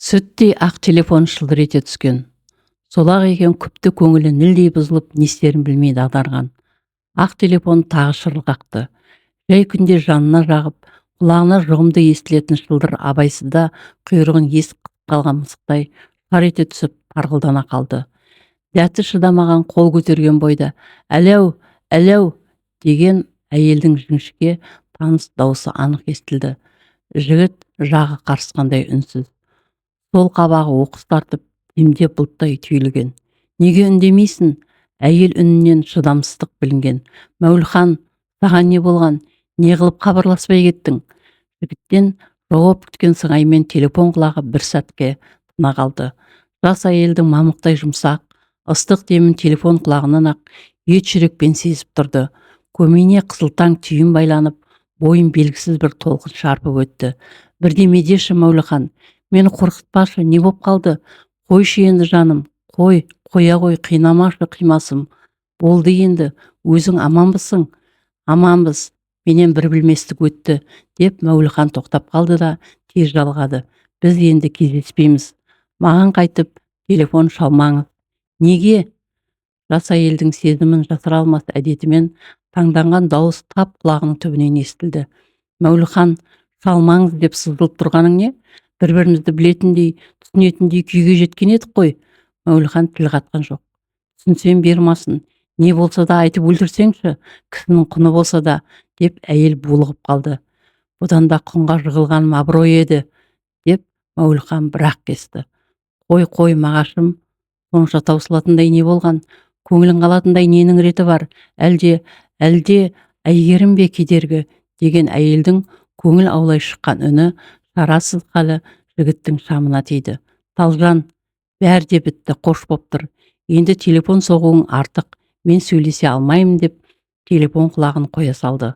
Сүттей ақ телефон шылдыр ете түскен. Сол-ақ екен күпті көңілі нілдей бұзылып, не істерін білмей дағдарған. Ақ телефон тағы шырыл қақты. Жай күнде жанына жағып, құлағына жұғымды естілетін шылдыр абайсызда құйрығын есіп қалған мысықтай шар ете түсіп парғылдана қалды. Дәті шыдамаған қол көтерген бойда «Әләу, әләу» деген әйелдің жіңішке таныс дауысы анық естілді. Жігіт жағы қарысқандай үнсіз. Сол қабағы оқыс тартып, демде бұлттай түйілген. «Неге үндемейсің?» Әйел үнінен шыдамсыздық білінген. «Мәуліхан, саған не болған? Не қылып хабарласпай кеттің?» Жігіттен жауап күткен сыңаймен телефон құлағы бір сәтке тына қалды. Жас әйелдің мамықтай жұмсақ, ыстық демін телефон құлағынан ақ ет жүрекпен сезіп тұрды. Көмейіне қызылтаң түйін байланып, бойын белгісіз бір толқын шарпып өтті. «Бірдеме деші, Мәуліхан, мені қорқытпашы, не боп қалды? Қойшы енді жаным, қоя қой, қинамашы қимасым. Болды енді, өзің аманбысың?» «Аманбыз, менен бір білместік өтті», деп Мәуліхан тоқтап қалды да тез жалғады. «Біз енді кездеспейміз. Маған қайтып телефон шалмаңыз». «Неге?» Жас әйелдің сезімін жасыра алмас әдетімен таңданған дауыс тап құлағының түбінен естілді. «Мәуліхан, шалмаңыз деп сызылып тұрғаның не? Бір-бірімізді білетіндей, түсінетіндей күйге жеткен едік қой». Мәуліхан тіл қатқан жоқ. «Түсінсем бермасын, не болса да айтып өлтірсеңші, кісінің құны болса да», деп әйел булығып қалды. «Бұдан да құнға жығылғаным абырой еді», деп Мәуліхан бір-ақ кесті. Қой, мағашым, сонша таусылатындай не болған? Көңілің қалатындай ненің реті бар? Әлде әйгерім бе кедергі?» деген әйелдің көңіл аулай шыққан үні шарасыз халі жігіттің шамына тиді. «Талжан, бәрі де бітті, қош боп тұр. Енді телефон соғуың артық, мен сөйлесе алмаймын», деп телефон құлағын қоя салды.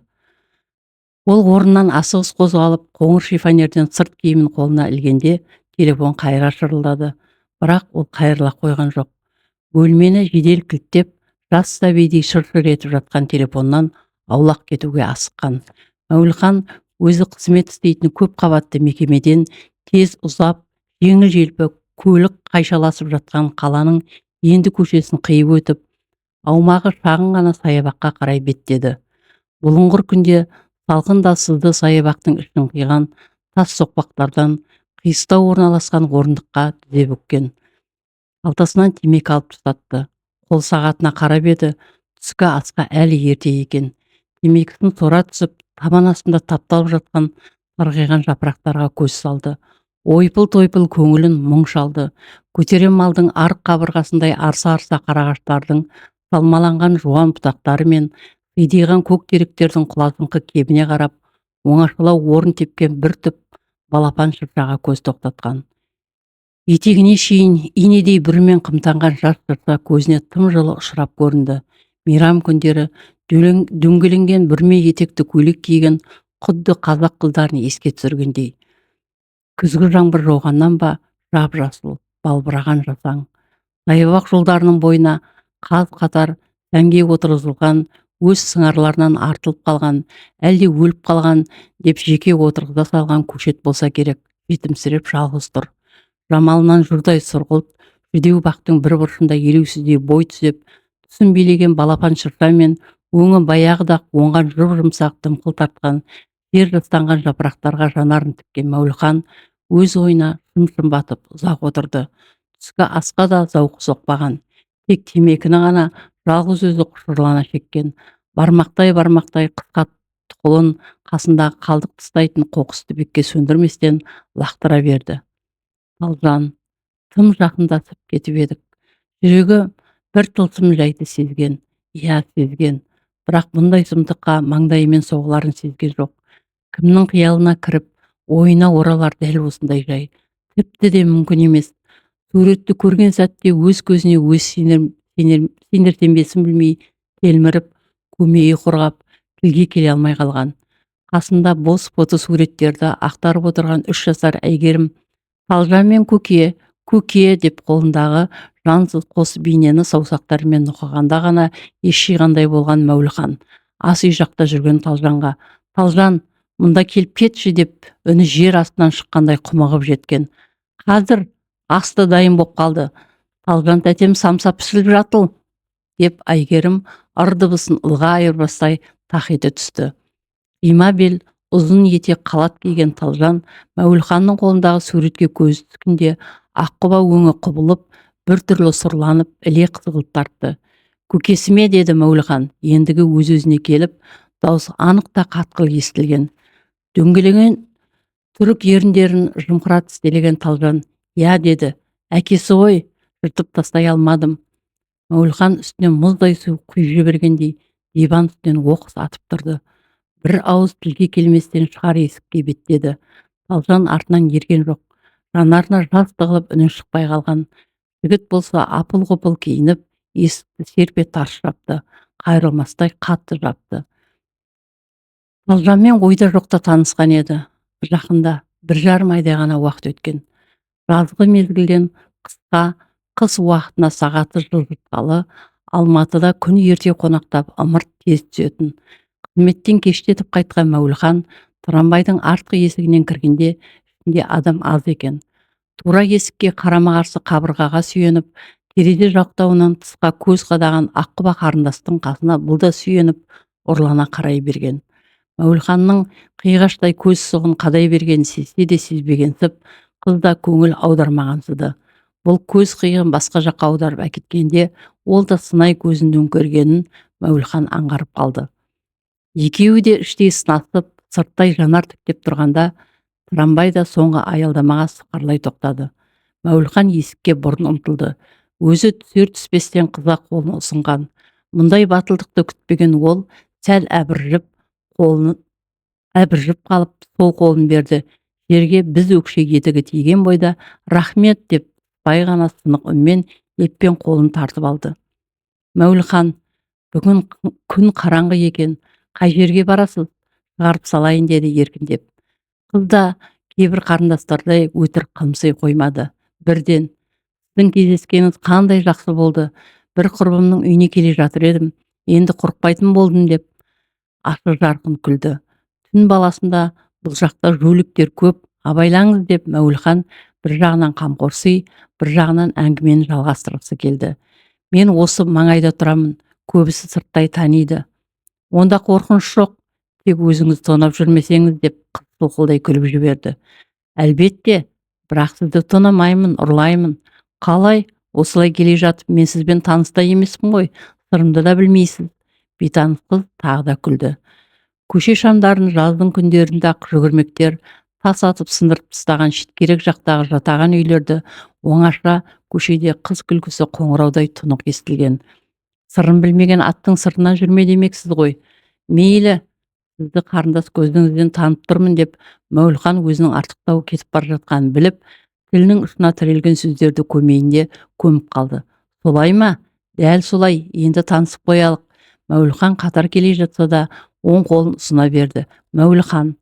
Ол орнынан асығыс қозғалып, қоңыр шифонерден сырт киімін қолына ілгенде телефон қайыра шырылдады. Бірақ ол қайырыла қойған жоқ. Бөлмені жедел кілттеп, жас сәбидей шыр-шыр етіп жатқан телефоннан аулақ кетуге асыққан. Мәуліхан өзі қызмет істейтін көп қабатты мекемеден тез ұзап, жеңіл-желпі көлік қайшаласып жатқан қаланың енді көшесін қиып өтіп, аумағы шағын ғана саябаққа қарай беттеді. Бұлыңғыр күнде салқын да сызды саябақтың ішін қиған тас соқпақтардан қиыстау орналасқан орындыққа тізе бүккен. Қалтасынан темекі алып тұтатты. Қол сағатына қарап еді, түскі асқа әлі ерте екен. Темекісін сора түсіп, табан астында тапталып жатқан сарғайған жапырақтарға көз салды. Ойпыл-тойпыл көңілін мұң шалды. Көтерем малдың арық қабырғасындай арса-арса қарағаштардың салмаланған жуан бұтақтары мен қидиған көк теректердің құлазыңқы кебіне қарап, оңашалау орын тепкен бір түп балапан шыршаға көз тоқтатқан. Етегіне шейін инедей бүрмен қымтанған жас шырша көзіне тым жылы ұшырап көрінді. Мейрам күндері дөңгеленген бүрме етекті көйлек киген құдды қазақ қыздарын еске түсіргендей. Күзгі жаңбыр жауғаннан ба, жап-жасыл, балбыраған жасаң. Саябақ жолдарының бойына қаз қатар сәнге отырғызылған, өз сыңарларынан артылып қалған, әлде өліп қалған деп жеке отырғыза салған көшет болса керек, жетімсіреп жалғыз тұр. Жамалынан жұрдай сұрғылт, жүдеу бақтың бір бұрышында елеусіздей бой түзеп, түсін билеген балапан шырша мен өңі баяғыда оңған жып-жұмсақ дымқыл тартқан, жер жастанған жапырақтарға жанарын тіккен Мәуліхан өз ойына шым-шым батып ұзақ отырды. Түскі асқа да зауқы соқпаған, тек темекіні ғана жалғыз өзі құшырлана шеккен. Бармақтай қысқа тұқылын қасындағы қалдық тыстайтын қоқыс түбекке сөндірместен лақтыра берді. «Талжан, тым жақындасып кетіп едік». Жүрегі бір тылсым жайды сезген. Иә, сезген. Бірақ бұндай сұмдыққа маңдайымен соғыларын сезген жоқ. Кімнің қиялына кіріп, ойына оралар дәл осындай жай. Тіпті де мүмкін емес. Суретті көрген сәтте өз көзіне өз сенер-сенбесін білмей телміріп, көмейі құрғап, тілге келе алмай қалған. Қасында бос фото суреттерді ақтарып отырған 3 жасар әйгерім «Талжан мен көке деп қолындағы жансыз қос бейнені саусақтарымен нұқығанда ғана ес жиғандай болған Мәуліхан ас үй жақта жүрген Талжанға «Талжан, мұнда келіп кетші» деп үні жер астынан шыққандай құмығып жеткен. Қазір асты дайын боп қалды. Талжан тәтем самса пісіріп жатыл, деп Айгерім ыр дыбысын ылға айырбастай тақ ете түсті. Има бел, ұзын етек қалат киген Талжан Мәуілханның қолындағы суретке көзі түскенде аққұба өңі құбылып, біртүрлі сұрланып, іле қызғылт тартты. Көкесіме, деді Мәуілхан, ендігі өз-өзіне келіп, даусы анық та қатқыл естілген. Дөңгелеген түрік еріндерін жымқыра тістелеген Талжан, я, деді, әкесі ғой, жыртып тастай алмадым. Мәуілхан үстінен мұздай су құйып жібергендей диван үстінен оқыс атып тұрды. Бір ауыз тілге келместен шығар есікке беттеді. Талжан артынан ерген жоқ. Жанарына жас тығылып үнін шықпай қалған. Жігіт болса апыл-ғұпыл киініп, есікті серпе тарс жапты, қайрылмастай қатты жапты. Талжанмен ойда жоқта танысқан еді. Жақында 1,5 айдай ғана уақыт өткен. Жазғы мезгілден қысқа, қыс уақытына сағаты жылжытқалы, Алматыда күн ерте қонақтап, ымырт тез түсетін. Қызметтен кештетіп қайтқан Мәуілхан трамвайдың артқы есігінен кіргенде ішінде адам аз екен. Тура есікке қарама-қарсы қабырғаға сүйеніп, терезе жақтауынан тысқа көз қадаған аққұба қарындастың қасына бұл да сүйеніп, ұрлана қарай берген. Мәуілханның қиғаштай көз сұғын қадай берген сезсе де сезбегенсіп, қыз да көңіл аудармағансыды. Бұл көз қиығын басқа жаққа аударып әкеткенде, ол да сынай көзін дөңгергенін Мәуілхан аңғарып қалды. Екеуі де іштей сынасып, сырттай жанар тіктеп тұрғанда, трамвай да соңғы аялдамаға сықырлай тоқтады. Мәуілхан есікке бұрын ұмтылды. Өзі түсер түспестен қызға қолын ұсынған. Мұндай батылдықты күтпеген ол, сәл әбіржіп қалып, сол қолын берді. Жерге біз өкше етігі тиген бойда, рахмет деп, бай ғана сынық үнмен еппен қолын тартып алды. Мәуілхан, бүгін күн қараңғы екен, қай жерге барасыз? Шығарып салайын, деді еркіндеп. Қыз да кейбір қарындастардай өтірік қылмсай қоймады. Бірден, сіздің кездескеніңіз қандай жақсы болды. Бір құрбымның үйіне келе жатыр едім, енді қорықпайтын болдым, деп ашық жарқын күлді. Түн баласында бұл жақта жөліктер көп, абайлаңыз, деп Мәуілхан бір жағынан қамқорсый, бір жағынан әңгімені жалғастырғысы келді. Мен осы маңайда тұрамын, көбісі сырттай таниды. Онда қорқыныш жоқ, тек өзіңіз тонап жүрмесеңіз, деп қыз солқылдай күліп жіберді. Әлбетте, бірақ сізді тонамаймын, ұрлаймын. Қалай? Осылай келе жатып, мен сізбен таныста емеспін ғой, сырымды да білмейсіз. Бейтаныс қыз тағы да күлді. Көше шамдарын жаздың күндерінде ақ жүгірмектер тас атып сындырып тастаған шеткерек жақтағы жатаған үйлерді оңаша көшеде қыз күлкісі қоңыраудай тұнық естілген. Сырын білмеген аттың сыртынан жүрме демексіз ғой. Мейлі, сізді қарындас көзіңізден танып тұрмын, деп Мәуілхан өзінің артықтау кетіп бара жатқанын біліп, тілінің ұшына тірелген сөздерді көмейінде көміп қалды. Солай ма? Дәл солай, енді танысып қоялық. Мәуілхан қатар келе жатса да, оң қолын ұсына берді. Мәуілхан.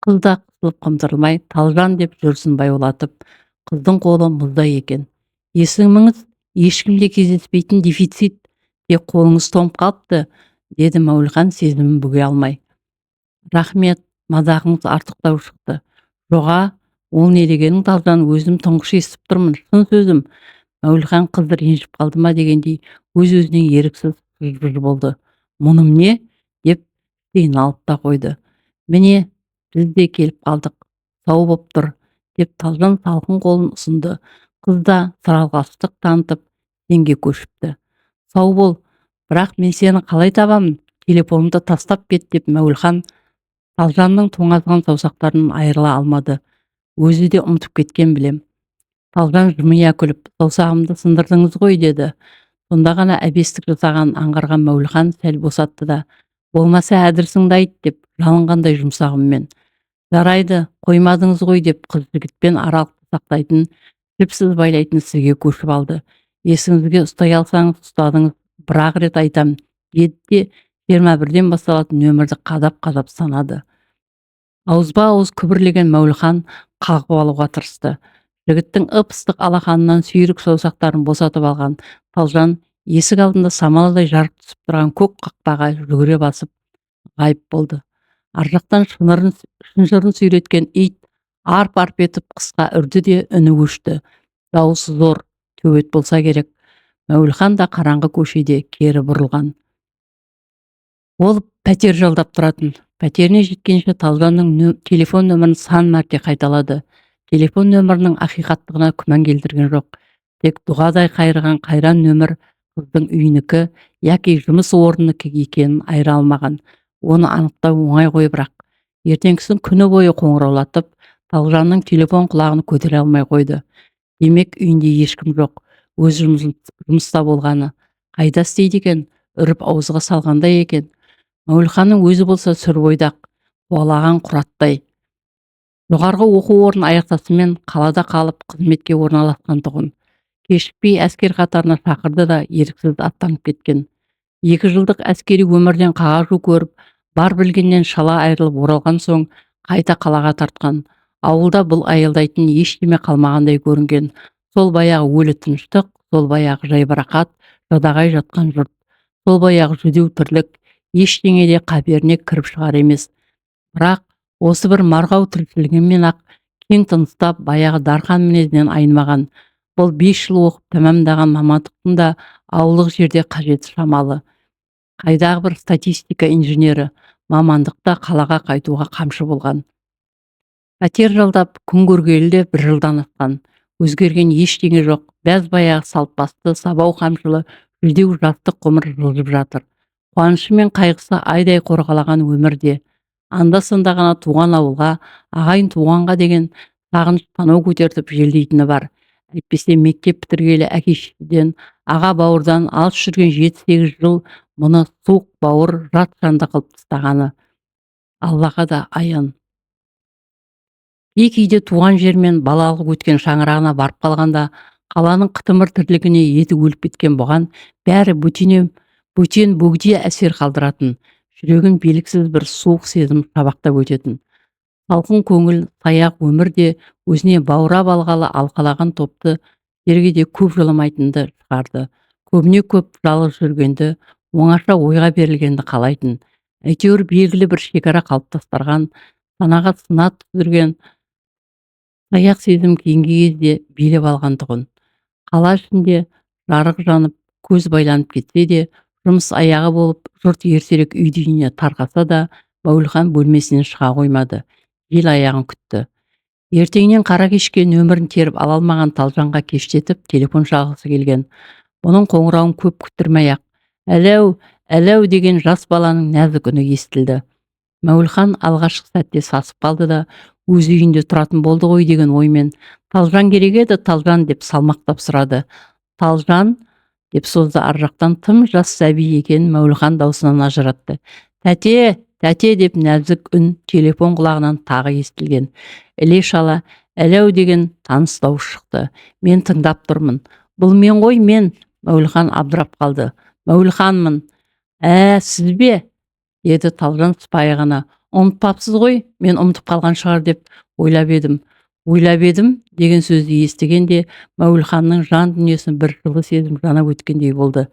Қыз да қысылып қымтырылмай, Талжан, деп жүрсін байлатып, қыздың қолы мұздай екен. Есіміңіз ешкімде кездеспейтін дефицит, тек қолыңыз тоңып қалыпты, деді Мәуілхан сезімін бүге алмай. Рахмет, мазағыңыз артықтау шықты. Жоға, ол не дегенің, Талжан, өзім тұңғыш естіп тұрмын, шын сөзім. Мәуілхан қызды ренжіп қалды ма дегендей өз-өзінен еріксіз жыр болды. Мұным не? Деп қиналып та қойды. Міне, біз де келіп қалдық, сау боп тұр, деп Талжан салқын қолын ұсынды. Қыз да сыралғастық танытып сенге көшіпті. Сау бол, бірақ мен сені қалай табамын? Телефонымды тастап кет, деп Мәуілхан Талжанның тоңазған саусақтарынан айырыла алмады. Өзі де ұмытып кеткен білем. Талжан жымия күліп, саусағымды сындырдыңыз ғой, деді. Сонда ғана әбестік жасаған аңғарған Мәуілхан сәл босатты да, болмаса әдірсіңді айт, деп жалынғандай жұмсағыммен. Жарайды, қоймадыңыз ғой, деп қыз жігітпен аралықты сақтайтын, жіпсіз байлайтын сізге көшіп алды. Есіңізге ұстай алсаңыз ұстадыңыз, бір-ақ рет айтам, 7-те 21-ден басталатын нөмірді қадап-қадап санады. Ауызба ауыз күбірлеген Мәуілхан қағып алуға тырысты. Жігіттің ып-ыстық алақанынан сүйрік саусақтарын босатып алған Талжан есік алдында самаладай жарық түсіп тұрған көк қақпаға жүгіре басып ғайып болды. Ар жақтан шынжырын сүйреткен ит Арп-арп етіп қысқа үрді де үні өшті. Дауысы зор, төбет болса керек. Мәуілхан да қараңғы көшеде кері бұрылған. Ол пәтер жалдап тұратын. Пәтеріне жеткенше Талжанның телефон нөмірін сан мәрте қайталады. Телефон нөмірінің ақиқаттығына күмән келтірген жоқ. Тек дұғадай қайырған қайран нөмір қыздың үйінікі яки жұмыс орнынікі екенін айыра алмаған. Оны анықтау оңай ғой, бірақ ертеңгісін күні бойы қоңыраулатып, Талжанның телефон құлағын көтере алмай қойды. Демек үйінде ешкім жоқ. Өз жұмыста болғаны. Қайда істейді екен? Үріп аузыға салғандай екен. Мәуілханның өзі болса сүр бойдақ, қуалаған құраттай. Жоғарғы оқу орнын аяқтасымен қалада қалып қызметке орналасқан тұғын. Кешікпей әскер қатарына шақырды да еріксіз аттанып кеткен. 2 жылдық әскери өмірден қағажу көріп, бар білгеннен шала айырылып оралған соң қайта қалаға тартқан. Ауылда бұл аялдайтын ештеме қалмағандай көрінген. Сол баяғы өлі тыныштық, сол баяғы жайбарақат, жадағай жатқан жұрт, сол баяғы жүдеу тірлік ештеңеде қаперіне кіріп шығар емес. Бірақ осы бір марғау тіршілігімен ақ кең тыныстап, баяғы дархан мінезінен айнымаған. Бұл 5 жыл оқып тәмамдаған мамандықтың да ауылдық жерде қажеті шамалы. Қайдағы бір статистика инженері, мамандықта қалаға қайтуға қамшы болған. Пәтер жалдап күн көргелі де 1 жылдан асқан. Өзгерген ештеңе жоқ. Бәз баяғы салт басты, сабау қамшылы, жүдеу жастық ғұмыр жылжып жатыр. Қуанышы мен қайғысы айдай қорғалаған өмірде. Анда-санда ғана туған ауылға, ағайын туғанға деген сағыныш танау көтертіп желдейтіні бар. Әйтпесе мектеп бітіргелі әке-шешеден, аға бауырдан алыс жүрген 7-8 жыл мұны суық бауыр, жат жанды қылып тастағаны Аллаға да аян. Кейде туған жер мен балалық өткен шаңырағына барып қалғанда, қаланың қытымыр тірлігіне еті өліп кеткен бұған бәрі бөтен бөгде әсер қалдыратын, жүрегін белгісіз бір суық сезім сабақтап өтетін. Салқын көңіл, саяқ өмір де өзіне баурап алғалы алқалаған топты жерге де көп жоламайтынды шығарды. Көбіне көп жалғыз жүргенді, оңаша ойға берілгенді қалайтын. Әйтеуір белгілі бір шекара қалыптастырған, санаға сына түсірген саяқ сезім кейінгі кезде билеп алған тұғын. Қала ішінде жарық жанып, көз байланып кетсе де, жұмыс аяғы болып, жұрт ертерек үйіне тарқаса да, Мәуілхан бөлмесінен шыға қоймады. Ел аяғын күтті. Ертеңнен қара кешке нөмірін теріп ала алмаған Талжанға кештетіп телефон шалғысы келген. Оның қоңырауын көп күттірмей-ақ «Әләу, әләу» деген жас баланың нәзік үні естілді. Мәуілхан алғашқы сәтте сасып қалды да, өз үйінде тұратын болды ғой деген оймен «Талжан керек еді, Талжан» деп салмақтап сұрады. «Талжан» деп созды ар жақтан тым жас сәби екенін Мәуілхан даусынан ажыратты. «Тәте, тәте» деп нәзік үн телефон құлағынан тағы естілген. Іле-шала «Әләу» деген таныс дауыс шықты. «Мен тыңдап тұрмын». «Бұл мен ғой, мен». Мәуілхан абдырап қалды. «Мәуілханмын». Сіз бе?» деді Талжан сыпайы ғана. «Ұмытпапсыз ғой, мен ұмытып қалған шығар деп ойлап едім». «Ойлап едім» деген сөзді естігенде Мәуілханның жан дүниесін бір жылы сезім жанап өткендей болды.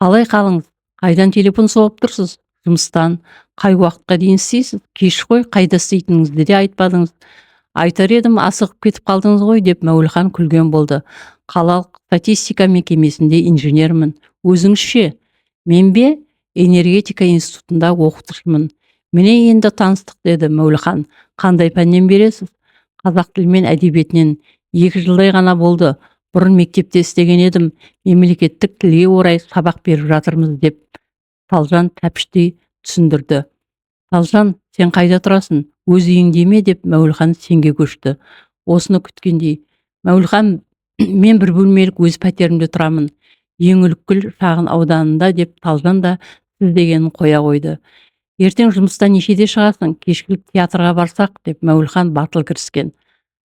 «Қалай қалыңыз? Қайдан телефон соғып тұрсыз? Жұмыстан? Қай уақытқа дейін істейсіз? Кеш қой, қайда істейтініңізді де айтпадыңыз». «Айтар едім, асығып кетіп қалдыңыз ғой» деп Мәуілхан күлген болды. «Қалалық статистика мекемесінде инженермін. Өзіңіз ше?» «Мен бе? Энергетика институтында оқытушымын». «Міне енді таныстық» деді Мәуілхан. «Қандай пәннен бересіз?» «Қазақ тілі мен әдебиетінен. 2 жылдай ғана болды. Бұрын мектепте істеген едім. Мемлекеттік тілге орай сабақ беріп жатырмыз» деп Талжан тәпіштей түсіндірді. «Талжан, сен қайда тұрасың? Өз үйіңде ме?» деп Мәуілхан сенге көшті. Осыны күткендей. «Мәуілхан, мен бір бөлмелік өз пәтерімде тұрамын. Еңүліккіл шағын ауданында» деп Талжан да сіз дегенін қоя қойды. «Ертең жұмыстан нешеде шығасың? Кешкілік театрға барсақ» деп Мәуілхан батыл кіріскен.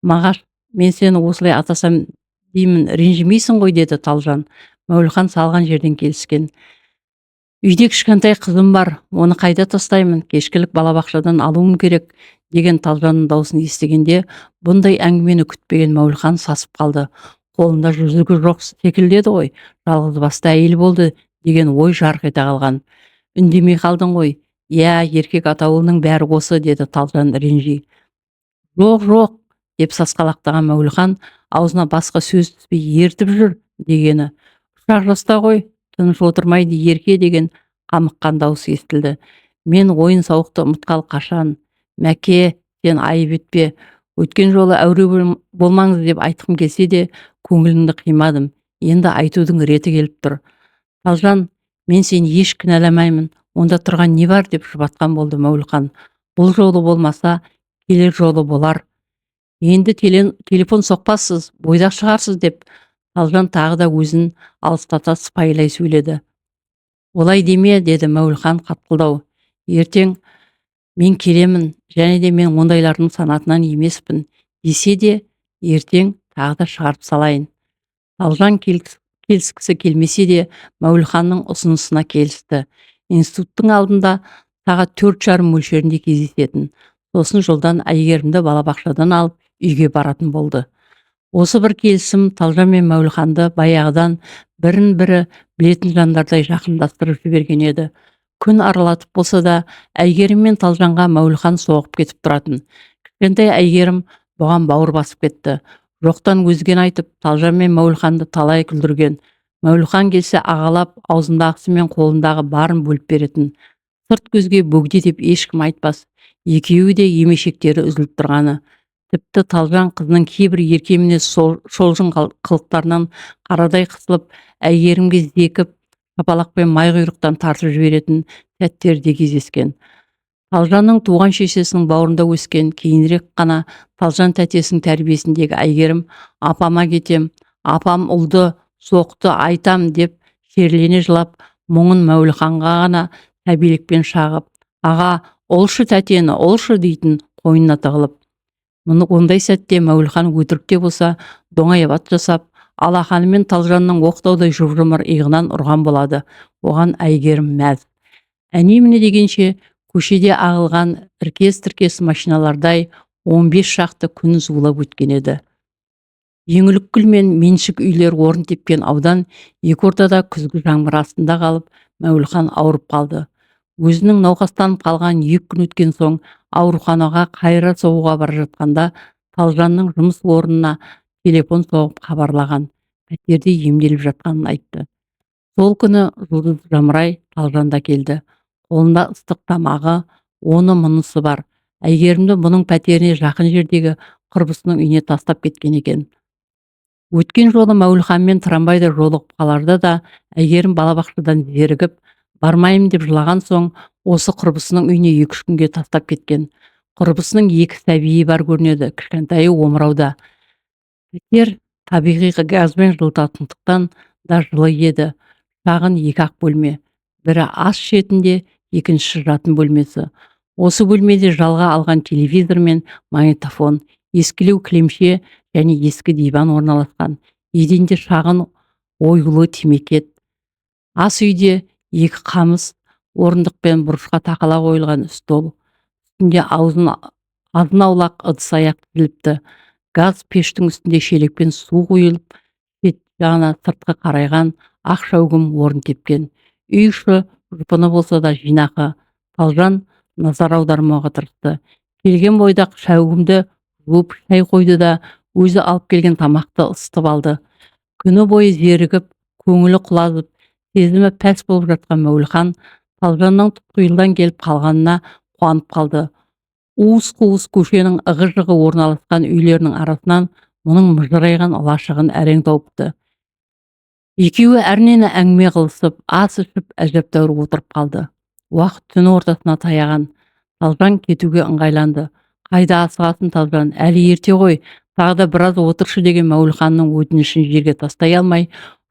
«Мағаш, мен сені осылай атасам деймін, ренжімейсің ғой?» деді Талжан. Мәуілхан салған жерден келіскен. «Үйде кішкентай қызым бар, оны қайда тастаймын? Кешкілік балабақшадан алуым керек» деген Талжанның даусын естігенде, бұндай әңгімені күтпеген Мәуілхан сасып қалды. Қолында жүзігі жоқ секілді еді ғой, жалғыз басты әйел болды деген ой жарқ ете қалған. «Үндемей қалдың ғой». «Иә, еркек атаулының бәрі осы» деді Талжан ренжи. Жоқ, жоқ деп сасқалақтаған Мәуліхан аузына басқа сөз түспей ертіп жүр дегені. Ұшақ жаста ғой, тыныш отырмайды ерке деген қамыққан дауыс естілді. Мен ойын сауықты ұмытқалы қашан. Мәке, сен айып етпе. Өткен жолы әуре болмаңыз деп айтқым келсе де, көңіліңді қимадым. Енді айтудың реті келіп тұр. Талжан, мен сені еш кінәламаймын. Онда тұрған не бар деп жұбатқан болды Мәуліхан. Бұл жолы болмаса, келер жолы болар. Енді телефон соқпассыз, бойдақ шығарсыз деп Талжан тағы да өзін алыстата сыпайылай сөйледі. Олай деме, деді Мәуліхан қатқылдау. Ертең мен келемін, және де мен ондайлардың санатынан емеспін. Десе де, ертең тағы да шығарып салайын. Талжан келіскісі келмесе де, Мәуліханның ұсынысына келісті. Институттың алдында сағат 4:30 мөлшерінде кездесетін. Сосын жолдан Әйгерімді балабақшадан алып үйге баратын болды. Осы бір келісім Талжан мен Мәуліханды баяғыдан бірін бірі білетін жандардай жақындастырып жіберген еді. Күн аралатып болса да, Әйгерім мен Талжанға Мәуліхан соғып кетіп тұратын. Кішкентай Әйгерім бұған бауыр басып кетті. Жоқтан өзген айтып, Талжан мен Мәуліханды талай күлдірген. Мәуліхан келсе ағалап, аузындағысы мен қолындағы барын бөліп беретін. Сырт көзге бөгде деп ешкім айтпас. Екеуі де емешектері үзіліп тұрғаны. Тіпті Талжан қызының кейбір ерке мінез шолжың қылықтарынан қарадай қысылып, Әйгерімге зекіп, шапалақпен май құйрықтан тартып жіберетін сәттерде кездескен. Талжанның туған шешесінің бауырында өскен, кейінірек қана Талжан тәтесінің тәрбиесіндегі Әйгерім апама кетем, апам ұлды соқты айтам деп шерлене жылап, мұңын Мәуліханға ғана тәбелікпен шағып, аға, олшы тәтені, олшы дейтін қойнына тығылып. Ондай сәтте Мәуліхан өтірік те болса доңайбат жасап, алақаны мен Талжанның оқтаудай жұп-жұмыр иығынан ұрған болады. Оған Әйгерім мәз. Әне-міне дегенше көшеде ағылған іркес-тіркес машиналардай 15 шақты күн зулап өткен еді. Еңілік гүл мен меншік үйлер орын тепкен аудан екі ортада күзгі жаңбыр астында қалып, Мәуліхан ауырып қалды. Өзінің науқастанып қалған 2 күн өткен соң ауруханаға қайыра соғуға бара жатқанда Талжанның жұмыс орнына телефон соғып хабарлаған, пәтерде емделіп жатқанын айтты. Сол күні жұлдыз жамырай Талжанда келді. Қолында ыстық тамағы, оны мұнысы бар. Әйгерімді бұның пәтеріне жақын жердегі құрбысының үйіне тастап кеткен екен. Өткен жолы Мәуліханмен трамвайда жолығып қаларда да Әйгерім балабақшадан зерігіп, бармайым деп жылаған соң, осы құрбысының үйіне 2-3 күнге тастап кеткен. Құрбысының 2 сәбиі бар көрінеді, кішкентайы омырауда. Пәтер табиғи газбен жылытатындықтан да жылы еді. Шағын 2-ақ бөлме. Бірі ас шетінде, екіншісі жатын бөлмесі. Осы бөлмеде жалға алған телевизор мен магнитофон, ескілеу кілемше және ескі диван орналасқан. Еденде шағын оюлы темекет. Ас үйде 2 қамыс орындықпен бұрышқа тақала қойылған стол. Үстінде азын-аулақ ыдыс-аяқ тізіліпті. Газ пештің үстінде шелекпен су құйылып, шет жағына сыртқы қарайған ақ шәугім орын тепкен. Үй іші жұпыны болса да жинақы. Талжан назар аудармауға тырысты. Келген бойдақ шәугімді жуып шай қойды да өзі алып келген тамақты ысытып алды. Күні бойы зерігіп, көңілі құлазып, сезімі пәс болып жатқан Мәуліхан Талжанның тұтқиылдан келіп қалғанына қуанып қалды. Уыс-қуыс көшенің ығы-жығы орналасқан үйлерінің арасынан мұның мыжырайған лашығын әрең тауыпты. Екеуі әрнені әңгіме қылысып, ас ішіп, әжептәуір отырып қалды. Уақыт түн ортасына таяған. Талжан кетуге ыңғайланды. Қайда асығасын Талжан, әлі ерте ғой, тағы да біраз отыршы деген Мәуліханның өтінішін жерге тастай алмай,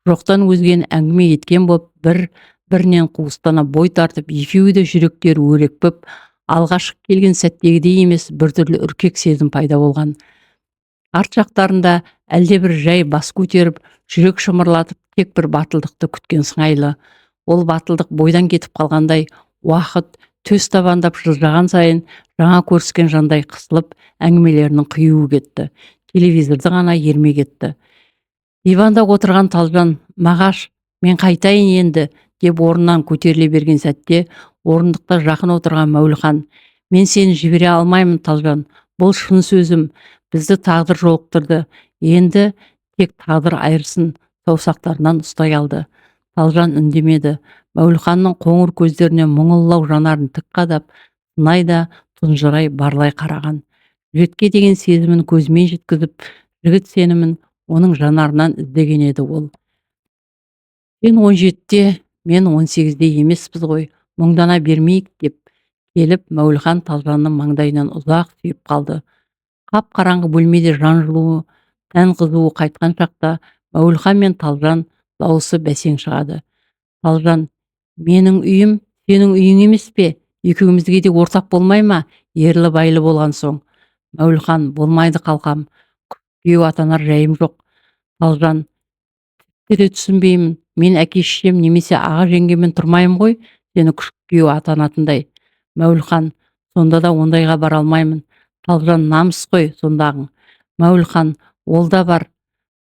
жоқтан өзген әңгіме еткен боп, бірінен қуыстана бой тартып, екеуі де жүректері өрекпіп, алғашқы келген сәттегідей емес, біртүрлі үркек сезім пайда болған. Арт жақтарында әлдебір жай бас көтеріп, жүрек шымырлатып, тек бір батылдықты күткен сыңайлы. Ол батылдық бойдан кетіп қалғандай, уақыт төс табандап жылжыған сайын жаңа көріскен жандай қысылып, әңгімелерінің қиюы кетті. Телевизорды ғана ермек етті. Диванда отырған Талжан, «Мағаш, мен қайтайын енді», деп орнынан көтеріле берген сәтте, орындықта жақын отырған Мәуліхан, «Мен сені жібере алмаймын, Талжан. Бұл шын сөзім, бізді тағдыр жолықтырды. Енді тек тағдыр айырсын, саусақтарынан ұстай алды. Талжан үндемеді. Мәуліханның қоңыр көздеріне мұңыллау жанарын тік қадап, сынай да тұнжырай барлай қараған. Жігітке деген сезімін көзімен жеткізіп, жігіт сенімін оның жанарынан іздеген еді ол. Сен 17-те, мен 18-де емеспіз ғой, мұңдана бермейік деп келіп, Мәуліхан Талжанның маңдайынан ұзақ сүйіп қалды. Қап қараңғы бөлмеде жан жылуы, тән қызуы қайтқан шақта Мәуліхан мен Талжан дауысы бәсең шығады. Талжан: менің үйім сенің үйің емес пе? Екеумізге де ортақ болмай ма? Ерлі байлы болған соң. Мәуліхан: болмайды қалқам, күйеу атанар жайым жоқ. Талжан: тіпті де түсінбеймін, мен әке шешем немесе аға жеңгемен тұрмаймын ғой, сені күшік күйеу атанатындай. Мәуліхан: сонда да ондайға бара алмаймын. Талжан: намыс қой сондағың. Мәуліхан: ол да бар,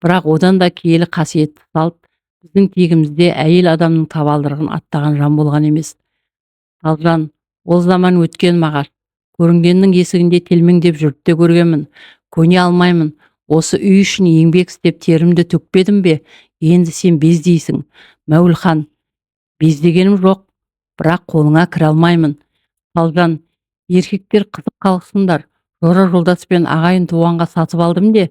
бірақ одан да киелі қасиетті салт, біздің тегімізде әйел адамның табалдырығын аттаған жан болған емес. Талжан: ол заман өткен мағаш, көрінгеннің есігінде телмеңдеп жүріп те көргенмін, көне алмаймын. Осы үй үшін еңбек істеп терімді төкпедім бе? Енді сен бездейсің. Мәуліхан: бездегенім жоқ, бірақ қолыңа кіре алмаймын. Талжан: еркектер қызық қалғысыңдар, жора жолдаспен ағайын туғанға сатып алдым де.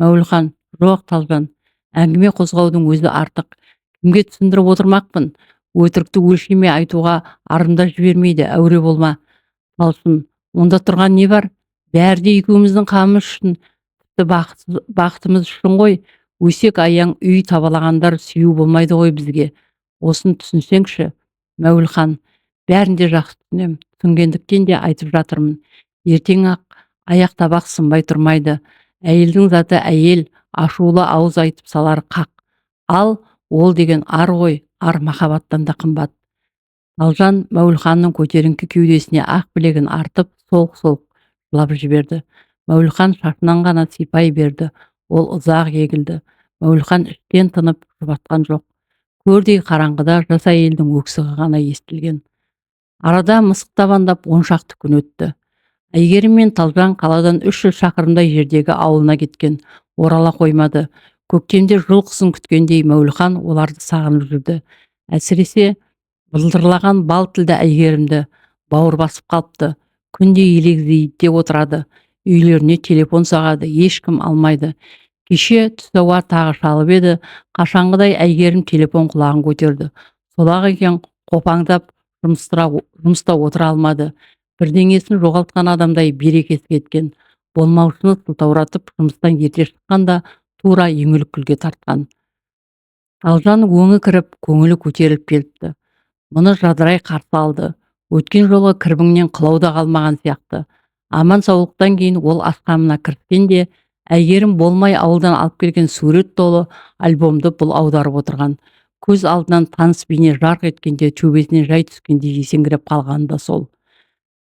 Мәуліхан: жоқ Талжан, әңгіме қозғаудың өзі артық. Кімге түсіндіріп отырмақпын? Өтірікті өлшеме айтуға арымда жібермейді, әуре болма. Талшын: онда тұрған не бар? Бәрі де екеуміздің қамымыз үшін, тіпті бақытымыз үшін ғой. Өсек аяң үй табалағандар сүю болмайды ғой бізге. Осын түсінсеңші. Мәуліхан: бәрін де жақсы түсінем, түсінгендіктен де айтып жатырмын. Ертең ақ аяқ табақ сынбай тұрмайды. Әйелдің заты әйел, ашулы ауыз айтып салары қақ. Ал ол деген ар ғой, ар махаббаттан да қымбат. Талжан Мәуліханның көтеріңкі кеудесіне ақ білегін артып, солқ-солқ жылап жіберді. Мәуліхан шашынан ғана сипай берді. Ол ұзақ егілді. Мәуліхан іштен тынып жұбатқан жоқ. Көрдей қараңғыда жас әйелдің өксігі ғана естілген. Арада мысық табандап 10 шақты күн өтті. Әйгерім мен Талжан қаладан 300 шақырымдай жердегі ауылына кеткен. Орала қоймады. Көктемде жыл қысын күткендей Мәуліхан оларды сағынып жүрді. Әсіресе былдырлаған бал тілді Әйгерімді бауыр басып қалыпты. Күнде елегізейді отырады. Үйлеріне телефон сағады, ешкім алмайды. Кеше түс ауа тағы шалып еді, қашанғыдай Әйгерім телефон құлағын көтерді. Сол-ақ екен, қопаңдап жұмыста отыра алмады. Бірдеңесін жоғалтқан адамдай берекесі кеткен. Болмаушыны сылтауратып жұмыстан ерте шыққанда тура еңілік күлге тартқан. Талжан өңі кіріп, көңілі көтеріліп келіпті. Мұны жадырай қарсы алды. Өткен жолы кірбіңнен қылауда қалмаған сияқты. Аман саулықтан кейін ол асқамына кірткенде, Әйгерім болмай ауылдан алып келген сурет толы альбомды бұл аударып отырған. Көз алдынан таныс бейне жарқ еткенде, төбесіне жай түскенде есеңгіреп қалғаны да сол.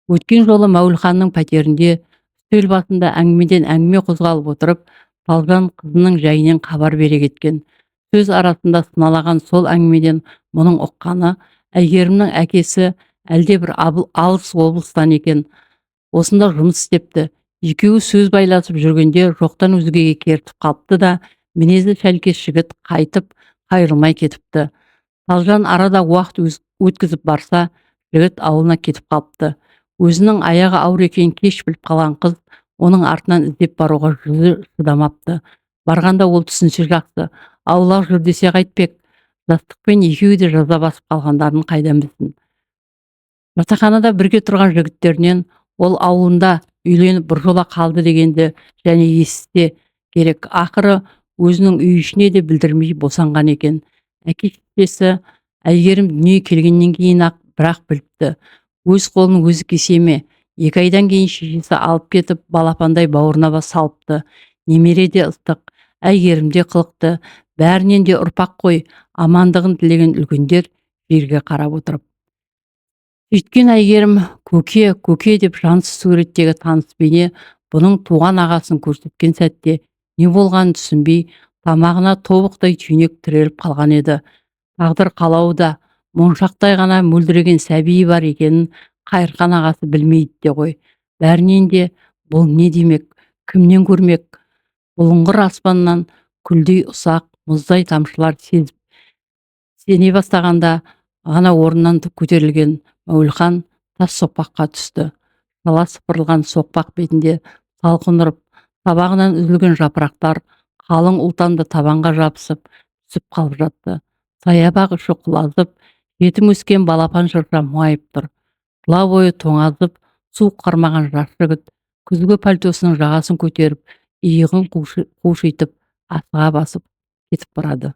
Өткен жолы Мәуліханның пәтерінде үстел басында әңгімеден әңгіме қозғалып отырып, Талжан қызының жайынан хабар бере кеткен. Сөз арасында сыналаған сол әңгімеден мұның ұққаны, Әйгерімнің әкесі әлде бір алыс облыстан екен. Осында жұмыс істепті. Екеуі сөз байласып жүргенде жоқтан өзгеге кертіп қалыпты да, мінезі шәлкеш жігіт қайтып, қайырылмай кетіпті. Талжан арада уақыт өткізіп барса, жігіт ауылына кетіп қалыпты. Өзінің аяғы ауыр екенін кеш біліп қалған қыз оның артынан іздеп баруға жүзі шыдамапты. Барғанда ол түсінсе жақсы, аулақ жүр десе қайтпек. Жастықпен екеуі де жаза басып қалғандарын қайдан білсін. Жатақханада бірге тұрған жігіттерінен ол ауылында үйленіп біржола қалды дегенді және естісе керек. Ақыры өзінің үй ішіне де білдірмей босанған екен. Әке-шешесі Әйгерім дүние келгеннен кейін ақ бірақ біліпті. Өз қолын өзі кесе ме? 2 айдан кейін шешесі алып кетіп, балапандай бауырына салыпты. Немере де ыстық, Әйгерім де қылықты, бәрінен де ұрпақ қой, амандығын тілеген үлкендер жерге қарап отырып. Сөйткен Әйгерім көке деп жансыз суреттегі таныс бейне бұның туған ағасын көрсеткен сәтте не болғанын түсінбей, тамағына тобықтай түйнек тіреліп қалған еді. Тағдыр қалауда моншақтай ғана мөлдіреген сәби бар екенін Қайырхан ағасы білмейді де ғой. Бәрінен де Бұл не демек? Кімнен көрмек? Бұлыңғыр аспаннан күлдей ұсақ, мұздай тамшылар сене бастағанда ғана орнынан көтерілген Мәуілхан тас соқпаққа түсті. Шала сыпырылған соқпақ бетінде салқын ұрып, табағынан үзілген жапырақтар қалың ұлтанды табанға жабысып түсіп қалып жатты. Саябақ іші құлазып, жетім өскен балапан шырша мұңайып тұр. Тұла бойы тоңазып, суық қармаған жас жігіт күзгі пальтосының жағасын көтеріп, иығын қушитып, асыға басып кетіп барады.